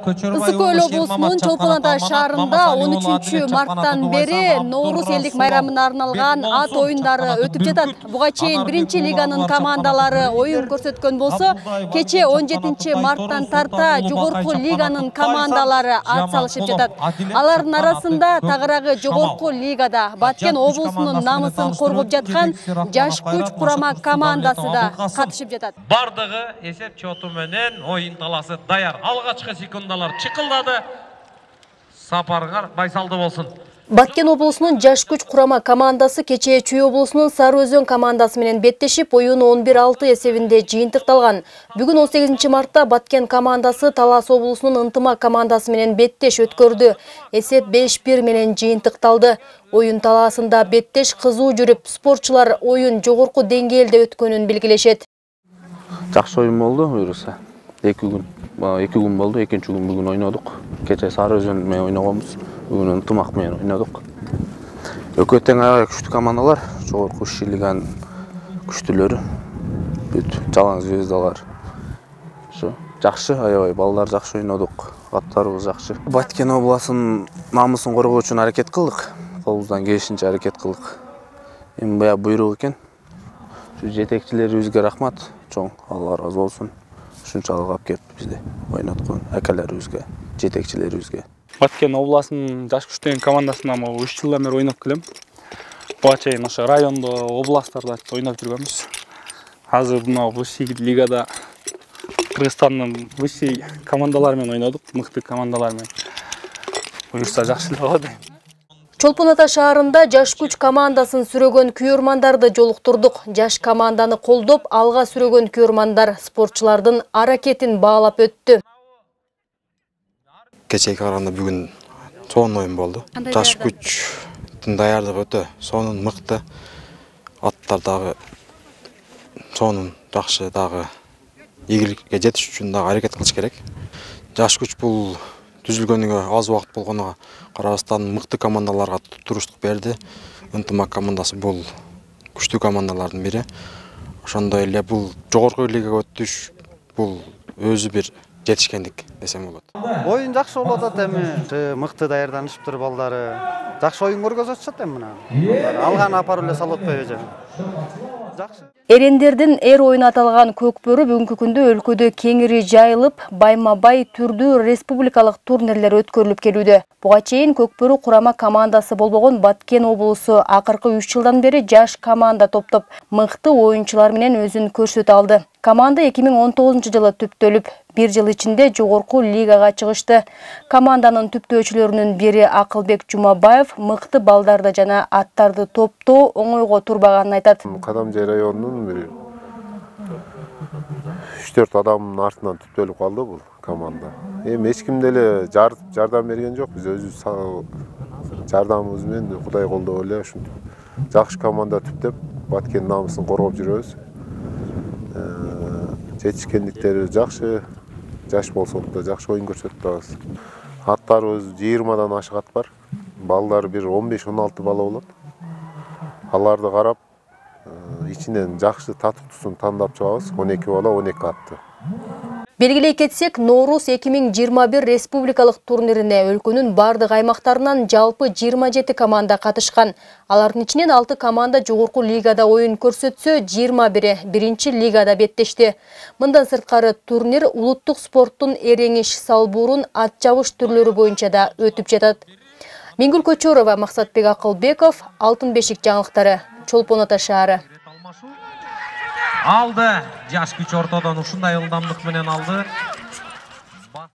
Ысыкөл облусунун Чолпон Ата шаарында 13 марттан бери Ноорус элдик майрамына арналган ат оюндары өтүп жатат. Буга чейин биринчи лиганын командалары оюн көрсөткөн болсо, кече 17 марттан тарта жогорку лиганын командалары ат салышып жатат. Алардын арасында тагыраагы жогорку лигада Баткен облусунун намысын коргоп жаткан жаш күч курама командасы да катышып жатат. Бардыгы эсеп чоту менен оюн таласы даяр. Алгачкы секундалар чыкылдады. Сапарыңар байсалды болсун. Баткен облусунун жаш күч курама командасы кечээ Чүй облусунун Сары Өзөн командасы менен беттешип, оюн 11-6 эсебинде жыйынтыкталган. Бүгүн 18 мартта Баткен командасы Талас облусунун Ынтымак командасы менен беттеш өткөрдү. Эсеп 5-1 менен жыйынтыкталды. Оюн талаасында беттеш кызуу жүрүп, спортчулар оюн жогорку деңгээлде өткөнүн белгилешет. Жакшы оюн болду, буюрса. 2 күн болду, экинчи күн бүгүн ойнодук. Кече Сары Өзөн менен ойногонбуз, бүгүн Ынтымак менен ойнодук. Экөө тең аябай күчтүү командалар, жогорку үч лиганын күчтүүлөрү, бүт жалаң звездалар. Ошо жакшы, аябай балдар жакшы ойнодук, аттарыбыз жакшы. Баткен облусунун намысын коргоо үчүн аракет кылдык, колубуздан келишинче аракет кылдык. Эми бая буйрук экен. Жетекчилерибизге рахмат, чоң, Алла разы болсун. Ушунчалык алып келип бизди ойноткон акаларыбызга, жетекчилерибизге. Баткен обласынын жаш күч деген командасына 3 жылдан бери ойноп келем. Буга чейин ошо райондо, областтарда ойноп жүргөнбүз. Азыр мына высший лигада Кыргызстандын высший командалары менен ойнодук, мыкты командалар менен. Буюрса жакшы эле болот. Чолпон Ата шаарында жаш күч командасын сүрөгөн күйөрмандарды жолуктурдук. Жаш команданы колдоп, алга сүрөгөн күйөрмандар спортчулардын аракетин баалап өттү. Кечеге караганда бүгүн сонун оюн болду. Жаш күчтүн даярдыгы өтө сонун, мыкты. Аттар дагы сонун, жакшы, дагы ийгиликке жетиш үчүн дагы аракет кылыш керек. Жаш күч бул түзүлгөнүгө аз убакыт болгонуга карабастан мыкты командаларга туруштук берди. Ынтымак командасы бул күчтүү командалардын бири. Ошондой эле бул жогорку лигага өтүш бул өзү бир жетишкендик десем болот. Оюн жакшы болуп атат эми. Мыкты даярданышыптыр балдары. Жакшы оюн көргөзүп атышат эми мына. Алган апарып эле салып атпайбы эже. Жакшы. Эрендердин эр оюну аталган көкбөрү бүгүнкү күндө өлкөдө кеңири жайылып, байма-бай түрдүү республикалык турнирлер өткөрүлүп келүүдө. Буга чейин көкбөрү курама командасы болбогон Баткен облусу акыркы 3 жылдан бери жаш команда топтоп, мыкты оюнчулар менен өзүн көрсөтө алды. Команда 2019-жылы түптөлүп, 1 жыл ичинде жогорку лигага чыгышты. Команданын түптөөчүлөрүнүн бири Акылбек Жумабаев мыкты балдарды жана аттарды топтоо оңойго турбаганын айтат. Кадамжай районунун бир 3-4 адамдын артынан түптөлүп калды бул команда. Эми эч ким деле жардам берген жок. Биз өзүбүз жардамыбыз менен Кудай колдоп эле ушинтип жакшы команда түптөп, Баткен намысын коргоп жүрөбүз. Жетишкендиктери жакшы, жаш болсок да жакшы оюн көрсөтүп атабыз. Аттарыбыз 20дан ашык ат бар. Балдар бир 15-16 бала болот. Аларды карап, ичинен жакшы татыктуусун тандап чыгабыз. 12 бала, 12 атты. Белгилей кетсек, Ноорус 2021 республикалык турнирине өлкөнүн бардык аймактарынан жалпы 27 команда катышкан. Алардын ичинен 6 команда жогорку лигада оюн көрсөтсө, 21-и биринчи лигада беттешти. Мындан сырткары турнир улуттук спорттун эреңиш, салбуурун, ат жабыш түрлөрү боюнча да өтүп жатат. Миңгүл Көчөрова, Максатбек Акылбеков, Алтын бешик жаңылыктары, Чолпон Ата шаары. Алды, жаш күч ортодон ушундай ылдамдык менен алды.